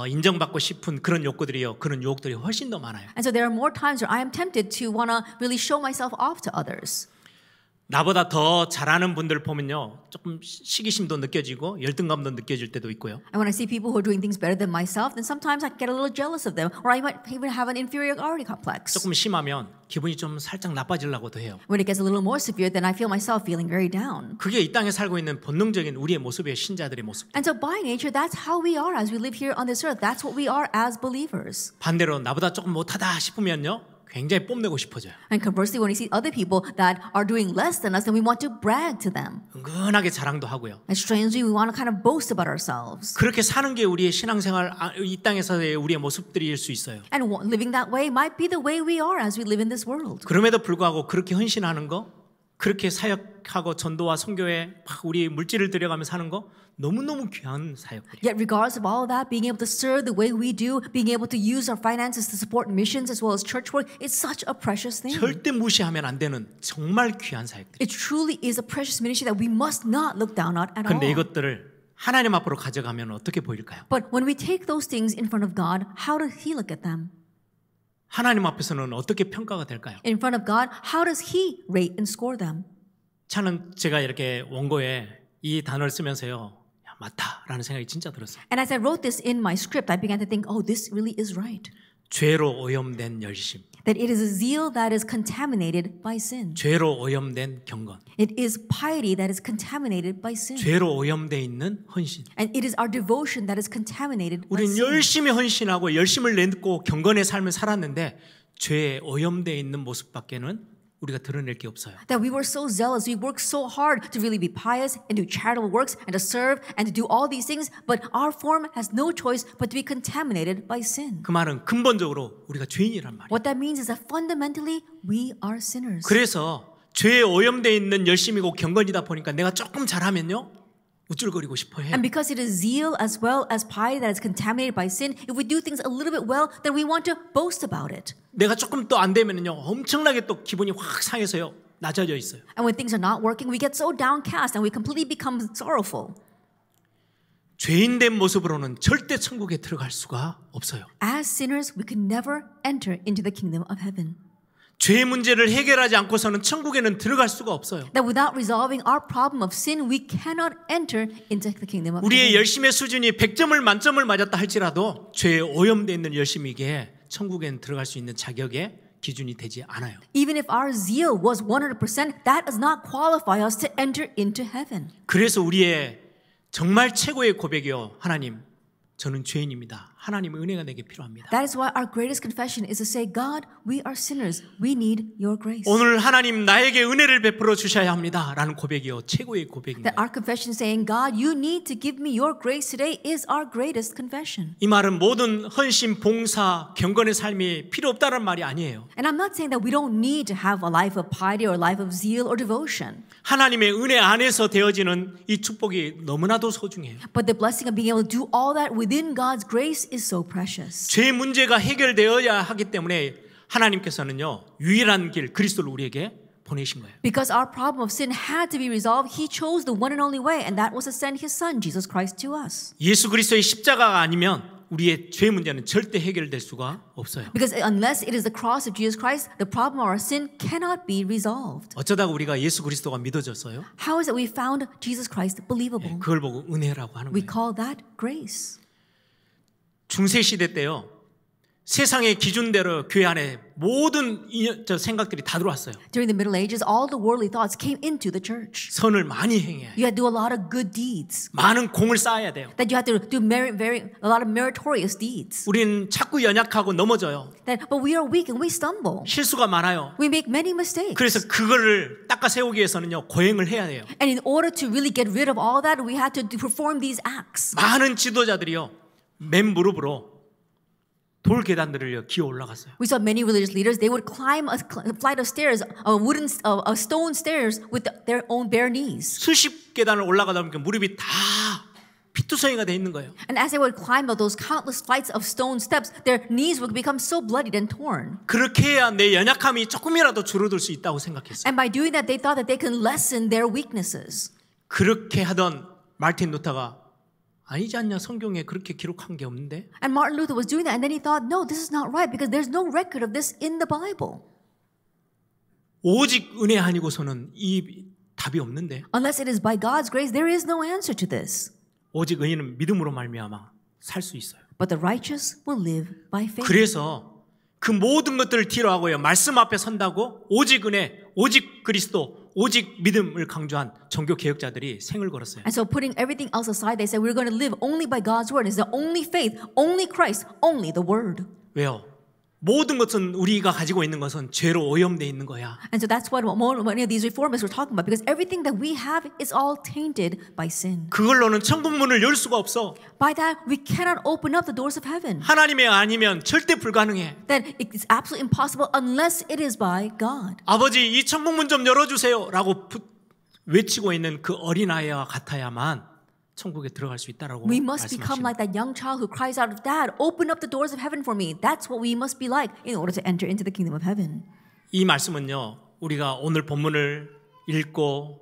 인정받고 싶은 그런 욕구들이요, 그런 유혹들이 훨씬 더 많아요. And so there are more times where I am tempted to want to really show myself off to others. 나보다 더 잘하는 분들 보면요, 조금 시기심도 느껴지고 열등감도 느껴질 때도 있고요. And when I see people who are doing things better than myself, then sometimes I get a little jealous of them, or I might even have an inferiority complex. 조금 심하면 기분이 좀 살짝 나빠지려고도 해요. When it gets a little more severe, then I feel myself feeling very down. 그게 이 땅에 살고 있는 본능적인 우리의 모습이에요, 신자들의 모습. And so by nature, that's how we are as we live here on this earth. That's what we are as believers. 반대로 나보다 조금 못하다 싶으면요, 굉장히 뽐내고 싶어져요. And conversely, when we see other people that are doing less than us, then we want to brag to them. 은근하게 자랑도 하고요. And strangely, we want to kind of boast about ourselves. 그렇게 사는 게 우리의 신앙생활, 이 땅에서의 우리의 모습들일 수 있어요. And living that way might be the way we are as we live in this world. 그럼에도 불구하고 그렇게 헌신하는 거, 그렇게 사역하고 전도와 선교에 막 우리 물질을 들여가며 사는 거 너무너무 귀한 사역들이에요. Yet regardless of all of that, being able to serve the way we do, being able to use our finances to support missions as well as church work, it's such a precious thing. 절대 무시하면 안 되는 정말 귀한 사역들. It truly is a precious ministry that we must not look down on at all. 그런데 이것들을 하나님 앞으로 가져가면 어떻게 보일까요? But when we take those things in front of God, how does He look at them? 하나님 앞에서는 어떻게 평가가 될까요? In front of God, how does He rate and score them? 저는 제가 이렇게 원고에 이 단어를 쓰면서요, 야, 맞다라는 생각이 진짜 들었어요. And as I wrote this in my script, I began to think, oh, this really is right. 죄로 오염된 열심, That it is a zeal that is contaminated by sin. 죄로 오염된 경건, It is piety that is contaminated by sin. 죄로 오염돼 있는 헌신. And it is our devotion that is contaminated by 우리는 sin. 열심히 헌신하고 열심을 내고 경건의 삶을 살았는데 죄에 오염돼 있는 모습밖에는 우리가 드러낼 게 없어요. That we were so zealous, we worked so hard to really be pious and do charitable works and to serve and to do all these things, but our form has no choice but to be contaminated by sin. 그 말은 근본적으로 우리가 죄인이란 말이에요. What that means is that fundamentally we are sinners. 그래서 죄에 오염돼 있는 열심이고 경건이다 보니까 내가 조금 잘하면요, 우쭐거리고 싶어 해요. And because it is zeal as well as piety that is contaminated by sin, if we do things a little bit well, then we want to boast about it. 내가 조금 또 안 되면요, 엄청나게 또 기분이 확 상해서요, 낮아져 있어요. And when things are not working, we get so downcast and we completely become sorrowful. 죄인된 모습으로는 절대 천국에 들어갈 수가 없어요. As sinners, we can never enter into the kingdom of heaven. 죄 문제를 해결하지 않고서는 천국에는 들어갈 수가 없어요. That without resolving our problem of sin, we cannot enter into the kingdom of 우리의 heaven. 열심의 수준이 100점을 만점을 맞았다 할지라도 죄에 오염되어 있는 열심이게 천국에는 들어갈 수 있는 자격의 기준이 되지 않아요. Even if our zeal was 100%, that does not qualify us to enter into heaven. 그래서 우리의 정말 최고의 고백이요, 하나님, 저는 죄인입니다. 하나님의 은혜가 내게 필요합니다. That is why our greatest confession is to say, God, we are sinners. We need your grace. 오늘 하나님 나에게 은혜를 베풀어 주셔야 합니다. 라는 고백이요, 최고의 고백입니다. That our confession saying, God, you need to give me your grace today is our greatest confession. 이 말은 모든 헌신, 봉사, 경건의 삶이 필요 없다는 말이 아니에요. And I'm not saying that we don't need to have a life of piety or a life of zeal or devotion. 하나님의 은혜 안에서 되어지는 이 축복이 너무나도 소중해요. But the blessing of being able to do all that within God's grace is so precious. 죄 문제가 해결되어야 하기 때문에 하나님께서는요, 유일한 길 그리스도를 우리에게 보내신 거예요. Because our problem of sin had to be resolved, He chose the one and only way, and that was to send His Son, Jesus Christ, to us. 예수 그리스도의 십자가가 아니면 우리의 죄 문제는 절대 해결될 수가 없어요. Because unless it is the cross of Jesus Christ, the problem of our sin cannot be resolved. 어쩌다가 우리가 예수 그리스도가 믿어졌어요? How is it we found Jesus Christ believable? 그걸 보고 은혜라고 하는 We 거예요. call that grace. 중세 시대 때요, 세상의 기준대로 교회 안에 모든 생각들이 다 들어왔어요. During the Middle Ages, all the worldly thoughts came into the church. 선을 많이 행해야 해요. You had to do a lot of good deeds. 많은 공을 쌓아야 돼요. That you had to do a lot of meritorious deeds. 우리는 자꾸 연약하고 넘어져요. But we are weak and we stumble. 실수가 많아요. We make many mistakes. 그래서 그거를 닦아 세우기 위해서는요, 고행을 해야 돼요. And in order to really get rid of all that, we had to perform these acts. 많은 지도자들이요, 맨 무릎으로 돌 계단들을 기어 올라갔어요. We saw many religious leaders, they would climb a flight of stairs, a stone stairs with their own bare knees. 수십 계단을 올라가다 보니까 무릎이 다 피투성이가 돼 있는 거예요. And as they would climb up those countless flights of stone steps, their knees would become so bloodied and torn. 그렇게 해야 내 연약함이 조금이라도 줄어들 수 있다고 생각했어요. And by doing that, they thought that they can lessen their weaknesses. 그렇게 하던 마르틴 루터가 아니지 않냐, 성경에 그렇게 기록한 게 없는데. And Martin Luther was doing that, and then he thought, no, this is not right because there's no record of this in the Bible. 오직 은혜 아니고서는 이 답이 없는데. Unless it is by God's grace, there is no answer to this. 오직 의인은 믿음으로 말미암아 살 수 있어요. But the righteous will live by faith. 그래서 그 모든 것들을 뒤로하고요, 말씀 앞에 선다고 오직 은혜, 오직 그리스도, 오직 믿음을 강조한 종교 개혁자들이 생을 걸었어요. And so putting everything else aside, they said, we're going to live only by God's word. It's the only faith, only Christ, only the word. 왜요? 모든 것은 우리가 가지고 있는 것은 죄로 오염되어 있는 거야. And so that's what many of these reformers were talking about, because everything that we have is all tainted by sin. 그걸로는 천국 문을 열 수가 없어. By that, we cannot open up the doors of heaven. 하나님이 아니면 절대 불가능해. That it's absolutely impossible unless it is by God. 아버지, 이 천국 문 좀 열어주세요 라고 외치고 있는 그 어린아이와 같아야만 천국에 들어갈 수 있다라고 We must become 말씀하시는 like that young child who cries out, Dad, open up the doors of heaven for me. That's what we must be like in order to enter into the kingdom of heaven. 이 말씀은요, 우리가 오늘 본문을 읽고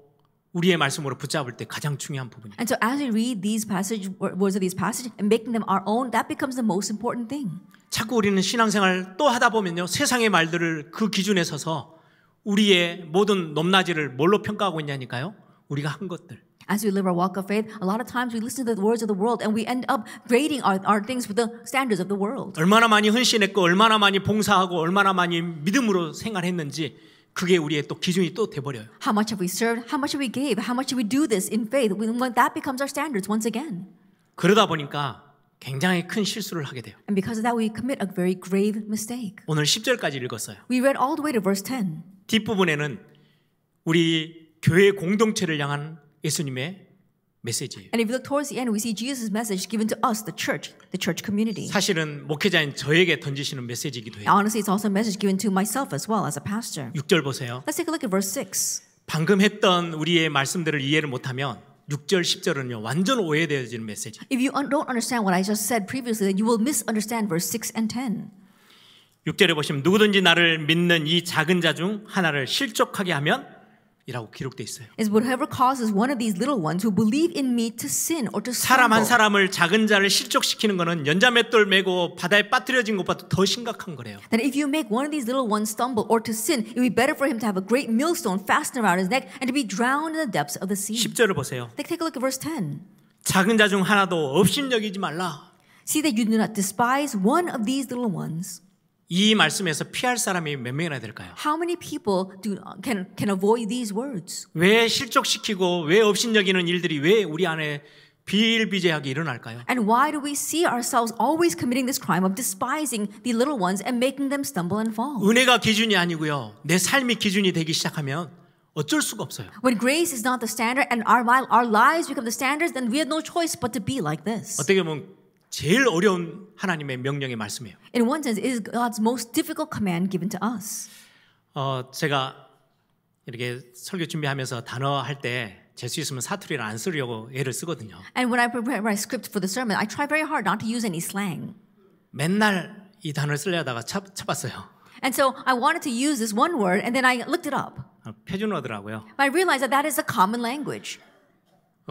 우리의 말씀으로 붙잡을 때 가장 중요한 부분이에요. And so as we read these words of these passages and making them our own, that becomes the most important thing. 자꾸 우리는 신앙생활 또 하다 보면요, 세상의 말들을 그 기준에 서서 우리의 모든 높낮이를 뭘로 평가하고 있냐니까요, 우리가 한 것들. As we live our walk of faith, a lot of times we listen to the words of the world and we end up grading our things with the standards of the world. 얼마나 많이 헌신했고 얼마나 많이 봉사하고 얼마나 많이 믿음으로 생활했는지 그게 우리의 또 기준이 또 돼버려요. How much have we served? How much have we gave? How much did we do this in faith? When that becomes our standards once again. 그러다 보니까 굉장히 큰 실수를 하게 돼요. And because of that, we commit a very grave mistake. 오늘 10절까지 읽었어요. We read all the way to verse 10. 뒷부분에는 우리 교회 공동체를 향한 예수님의 메시지예요. And if you look towards the end, we see Jesus' message given to us, the church community. 사실은 목회자인 저에게 던지시는 메시지이기도 해요. Honestly, it's also a message given to myself as well as a pastor. 6절 보세요. Let's take a look at verse 6. 방금 했던 우리의 말씀들을 이해를 못하면 6절, 10절은요 완전 오해되어지는 메시지. If you don't understand what I just said previously, then you will misunderstand verse 6 and 10. 6절에 보시면 누구든지 나를 믿는 이 작은 자 중 하나를 실족하게 하면 이라고 기록되어 있어요. Is whatever causes one of these little ones who believe in me to sin or to 사람 한 stumble. 사람을 작은 자를 실족시키는 것은 연자맷돌 메고 바다에 빠뜨려진 것보다 더 심각한 거래요. That if you make one of these little ones stumble or to sin, it would be better for him to have a great millstone fastened around his neck and to be drowned in the depths of the sea. 10절을 보세요. Take a look at verse 10. 작은 자 중 하나도 업신여기지 말라. See that you do not despise one of these little ones. 이 말씀에서 피할 사람이 몇 명이나 될까요? How many people can avoid these words? 왜 실족시키고 왜 업신여기는 일들이 왜 우리 안에 비일비재하게 일어날까요? And why do we see ourselves always committing this crime of despising the little ones and making them stumble and fall? 은혜가 기준이 아니고요. 내 삶이 기준이 되기 시작하면 어쩔 수가 없어요. When grace is not the standard and our lives become the standards, then we have no choice but to be like this. 어떻게 보면 제일 어려운 하나님의 명령의 말씀이에요. In one sense, it is God's most difficult command given to us. 제가 이렇게 설교 준비하면서 단어 할 때 될 수 있으면 사투리를 안 쓰려고 애를 쓰거든요. And when I prepare my script for the sermon, I try very hard not to use any slang. 맨날 이 단어를 쓰려다가 쳐봤어요. And so I wanted to use this one word, and then I looked it up. 표준어더라고요. But I realized that that is a common language.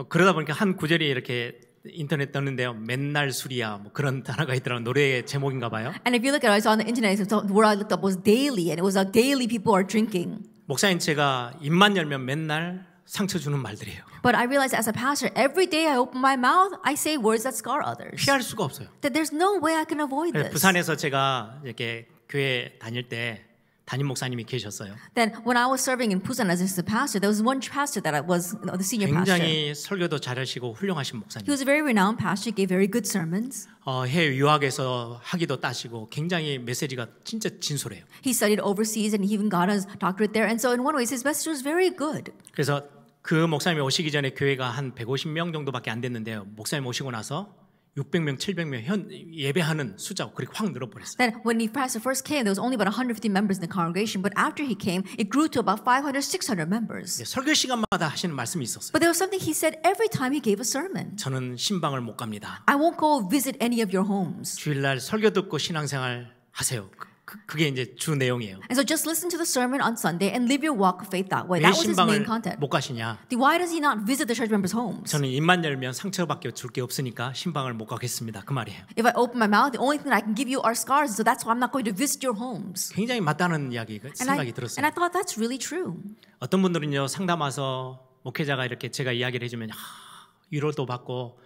그러다 보니까 한 구절이 이렇게 인터넷 떴는데요. 맨날 술이야 뭐 그런 단어가 있더라고요. 노래의 제목인가 봐요. And if you look at it, I saw on the internet, the word I looked up was daily, and it was like daily people are drinking. 목사인 제가 입만 열면 맨날 상처 주는 말들이에요. But I realized as a pastor, every day I open my mouth, I say words that scar others. 피할 수가 없어요. That there's no way I can avoid this. 부산에서 제가 이렇게 교회 다닐 때 담임 목사님이 계셨어요. Then when I was serving in Busan as a pastor, there was one pastor that I was the senior pastor. 굉장히 설교도 잘하시고 훌륭하신 목사님. He was a very renowned pastor, gave very good sermons. 해외 유학에서 학위도 따시고 굉장히 메시지가 진짜 진솔해요. He studied overseas and he even got his doctorate there. And so in one way, his message was very good. 그래서 그 목사님이 오시기 전에 교회가 한 150명 정도밖에 안 됐는데요. 목사님 오시고 나서 600명, 700명 예배하는 숫자가 그렇게 확 늘어버렸어요. That when the pastor first came, there was only about 150 members in the congregation, but after he came, it grew to about 500, 600 members. 설교 시간마다 하시는 말씀이 있었어요. But there was something he said every time he gave a sermon. 저는 신방을 못 갑니다. I won't go visit any of your homes. 주일날 설교 듣고 신앙생활 하세요. 그게 이제 주 내용이에요. And so just listen to the sermon on Sunday and live your walk of faith that way. 왜 That was his main 신방을 content. 못 가시냐? Why does he not visit the church members' homes? 저는 입만 열면 상처밖에 줄 게 없으니까 신방을 못 가겠습니다. 그 말이에요. If I open my mouth, the only thing I can give you are scars, so that's why I'm not going to visit your homes. 굉장히 맞다는 이야기가 생각이 And 들었어요. I thought that's really true. 어떤 분들은요 상담 와서 목회자가 이렇게 제가 이야기를 해주면 위로도 받고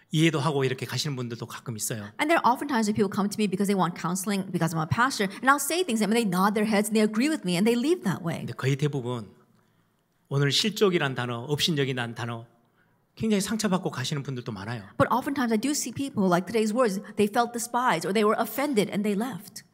이해도 하고 이렇게 가시는 분들도 가끔 있어요. And there are oftentimes when people come to me because they want counseling because I'm a pastor, and I'll say things and they nod their heads and they agree with me and they leave that way. 근데 거의 대부분 오늘 실족이란 단어, 업신여기란 단어 굉장히 상처받고 가시는 분들도 많아요. But oftentimes I do see people like today's words, they felt despised or they were offended and they left.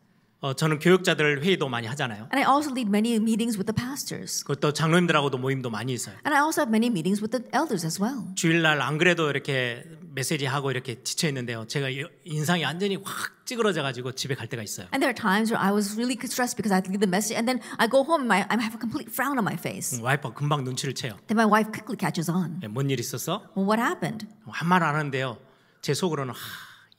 저는 교육자들 회의도 많이 하잖아요. And I also lead many meetings with the pastors. 그것도 장로님들하고도 모임도 많이 있어요. And I also have many meetings with the elders as well. 주일날 안 그래도 이렇게 메시지하고 이렇게 지쳐 있는데요. 제가 인상이 완전히 확 찌그러져가지고 집에 갈 때가 있어요. And there are times where I was really stressed because I had to give the message and then I go home and I have a complete frown on my face. 와이프가 금방 눈치를 채요. Then my wife quickly catches on. 뭔 일 있었어? Well, what happened? 한 말 안 하는데요. 제 속으로는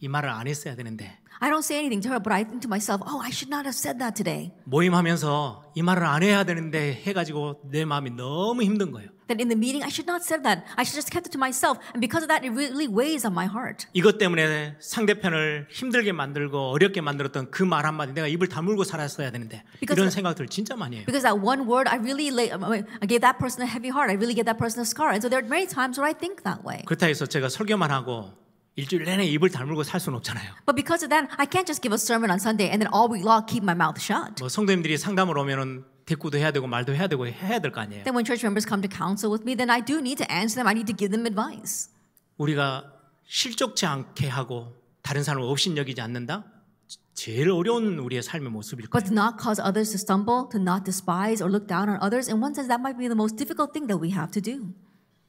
이 말을 안 했어야 되는데. I don't say anything to her, but I think to myself, oh, I should not have said that today. 모임하면서 이 말을 안 해야 되는데 해가지고 내 마음이 너무 힘든 거예요. That in the meeting, I should not have said that. I should just kept it to myself. And because of that, it really weighs on my heart. 이것 때문에 상대편을 힘들게 만들고 어렵게 만들었던 그 말 한마디 내가 입을 다물고 살았어야 되는데 이런 생각들 진짜 많이 해요. Because that one word, I gave that person a heavy heart. I really gave that person a scar. And so there are many times where I think that way. 그렇다 해서 제가 설교만 하고 일주일 내내 입을 다물고 살 수는 없잖아요. But because of that, I can't just give a sermon on Sunday and then all week long keep my mouth shut. 뭐 성도님들이 상담을 오면은 대꾸도 해야 되고 말도 해야 되고 해야 될 거 아니에요. Then when church members come to counsel with me, then I do need to answer them. I need to give them advice. 우리가 실족치 않게 하고 다른 사람을 업신여기지 않는다? 제일 어려운 우리의 삶의 모습일 But 거예요. to not cause others to stumble, to not despise or look down on others, in one sense, that might be the most difficult thing that we have to do.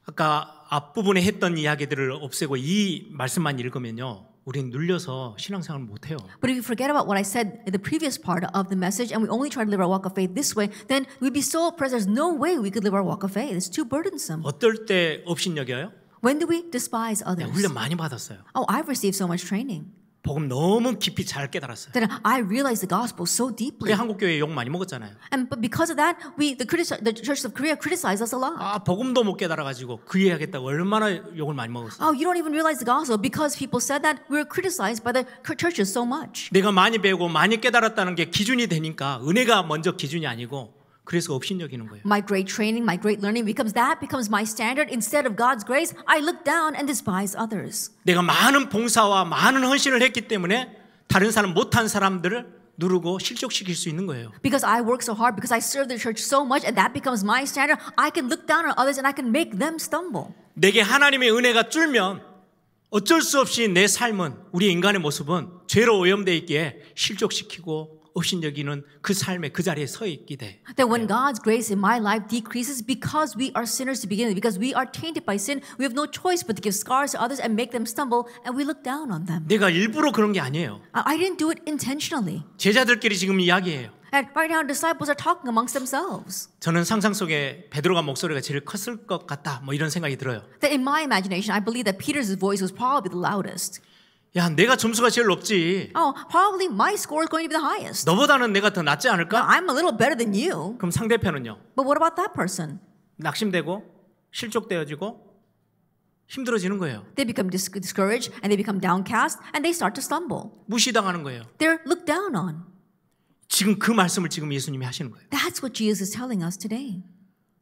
아까 앞부분에 했던 이야기들을 없애고 이 말씀만 읽으면요. 우린 눌려서 신앙생활을 못 해요. But if you forget about what I said in the previous part of the message and we only try to live our walk of faith this way, then we'd be so oppressed. There's no way we could live our walk of faith. It's too burdensome. 어떨 때 업신여겨요? When do we despise 내가 others? 훈련 많이 받았어요. Oh, I've received so much training. 복음 너무 깊이 잘 깨달았어요. That I realized the gospel so deeply. 그래 한국교회 욕 많이 먹었잖아요. And but because of that, the Church of Korea criticized us a lot. 복음도 못 깨달아가지고 그 이해하겠다고 얼마나 욕을 많이 먹었어요. Oh, you don't even realize the gospel because people said that we were criticized by the churches so much. 내가 많이 배우고 많이 깨달았다는 게 기준이 되니까 은혜가 먼저 기준이 아니고 그래서 업신여기는 거예요. My great training, my great learning becomes my standard instead of God's grace. I look down and despise others. 내가 많은 봉사와 많은 헌신을 했기 때문에 다른 사람 못한 사람들을 누르고 실족시킬 수 있는 거예요. Because I work so hard, because I serve the church so much, and that becomes my standard, I can look down on others and I can make them stumble. 내게 하나님의 은혜가 줄면 어쩔 수 없이 내 삶은 우리 인간의 모습은 죄로 오염되어 있기에 실족시키고 업신여기는 그 삶에 그 자리에 서 있게 돼. That when God's grace in my life decreases because we are sinners to begin with, because we are tainted by sin, we have no choice but to give scars to others and make them stumble, and we look down on them. 내가 일부러 그런 게 아니에요. I didn't do it intentionally. 제자들끼리 지금 이야기해요. And right now, disciples are talking amongst themselves. 저는 상상 속에 베드로가 목소리가 제일 컸을 것 같다. 뭐 이런 생각이 들어요. That in my imagination, I believe that Peter's voice was probably the loudest. 야, 내가 점수가 제일 높지. Oh, probably my score is going to be the highest. 너보다는 내가 더 낫지 않을까? I'm a little better than you. 그럼 상대편은요? But what about that person? 낙심되고 실족되어지고 힘들어지는 거예요. They become discouraged and they become downcast and they start to stumble. 무시당하는 거예요. They're looked down on. 지금 그 말씀을 지금 예수님이 하시는 거예요. That's what Jesus is telling us today.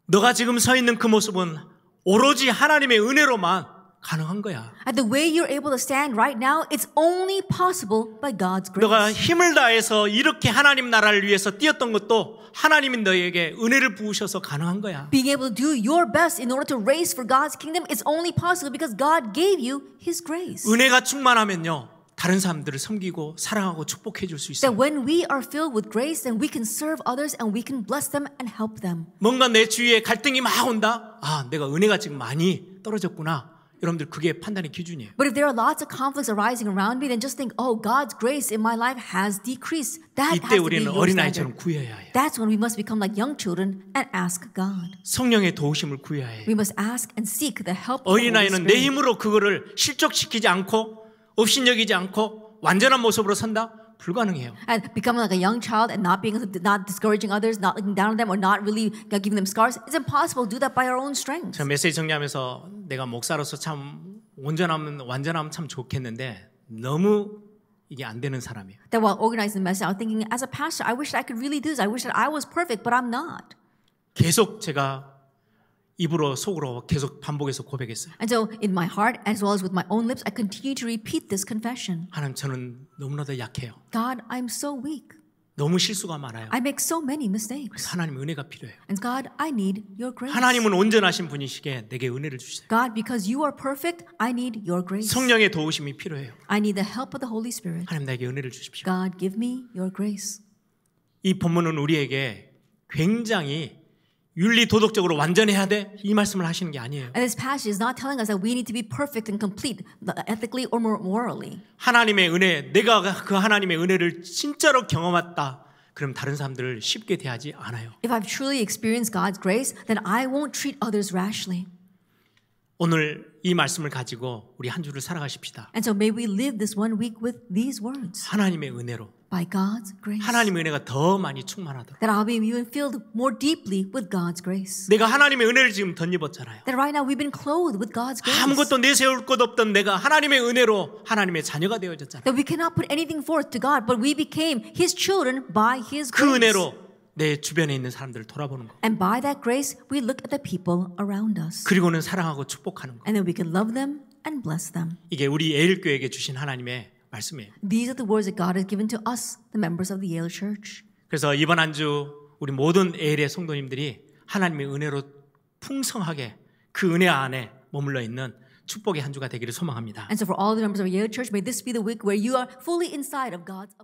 너가 지금 서 있는 그 모습은 오로지 하나님의 은혜로만 가능한 거야. And the way you're able to stand right now, it's only possible by God's grace. 너가 힘을 다해서 이렇게 하나님 나라를 위해서 뛰었던 것도 하나님이 너에게 은혜를 부으셔서 가능한 거야. Being able to do your best in order to race for God's kingdom is only possible because God gave you His grace. 은혜가 충만하면요. 다른 사람들을 섬기고 사랑하고 축복해 줄 수 있어요. That when we are filled with grace, then we can serve others and we can bless them and help them. 뭔가 내 주위에 갈등이 막 온다. 아, 내가 은혜가 지금 많이 떨어졌구나. 여러분들 그게 판단의 기준이에요. But if there are lots of conflicts arising around me, then just think, oh, God's grace in my life has decreased. That 이때 has to be 우리는 your 어린아이처럼 standard. 구해야 해요. That's when we must become like young children and ask God. 성령의 도우심을 구해야 해요. We must ask and seek the help of the Holy 어린아이는 내 Spirit. 힘으로 그거를 실족시키지 않고 업신여기지 않고 완전한 모습으로 선다? 불가능해요. And becoming like a young child and not discouraging others, not looking down on them, or not really giving them scars, it's impossible to do that by our own strength. 제가 메시지 정리하면서 내가 목사로서 참 완전하면 참 좋겠는데 너무 이게 안 되는 사람이에요. That while organizing the message, I was thinking, as a pastor, I wish that I could really do this. I wish that I was perfect, but I'm not. 계속 제가 입으로 속으로 계속 반복해서 고백했어요. And so, in my heart, as well as with my own lips, I continue to repeat this confession. 하나님 저는 너무나도 약해요. God, I'm so weak. 너무 실수가 많아요. I make so many mistakes. 하나님 은혜가 필요해요. And God, I need your grace. 하나님은 온전하신 분이시기에 내게 은혜를 주세요. God, because you are perfect, I need your grace. 성령의 도우심이 필요해요. I need the help of the Holy Spirit. 하나님 나에게 은혜를 주십시오. God, give me your grace. 이 본문은 우리에게 굉장히 윤리 도덕적으로 완전해야 돼 이 말씀을 하시는 게 아니에요. And this passage is not telling us that we need to be perfect and complete, ethically or morally. 하나님의 은혜, 내가 그 하나님의 은혜를 진짜로 경험했다. 그럼 다른 사람들을 쉽게 대하지 않아요. If I've truly experienced God's grace, then I won't treat others rashly. 오늘 이 말씀을 가지고 우리 한 주를 살아가십시다. And so may we live this one week with these words. 하나님의 은혜로. By God's grace. 하나님의 은혜가 더 많이 충만하도록. That I'll be even filled more deeply with God's grace. 내가 하나님의 은혜를 지금 덧입었잖아요. That right now we've been clothed with God's grace. 아무것도 내세울 것 없던 내가 하나님의 은혜로 하나님의 자녀가 되어졌잖아요. That we cannot put anything forth to God, but we became His children by His 그 grace. 은혜로 내 주변에 있는 사람들을 돌아보는 거. And by that grace, we look at the people around us. 그리고는 사랑하고 축복하는 거. And then we can love them and bless them. 이게 우리 에일교회에게 주신 하나님의 말씀이에요. These are the words that God has given to us, the members of the Yale Church. 그래서 이번 한 주 우리 모든 에일의 성도님들이 하나님의 은혜로 풍성하게 그 은혜 안에 머물러 있는 축복의 한 주가 되기를 소망합니다. And so for all the members of Yale Church, may this be the week where you are fully inside of God's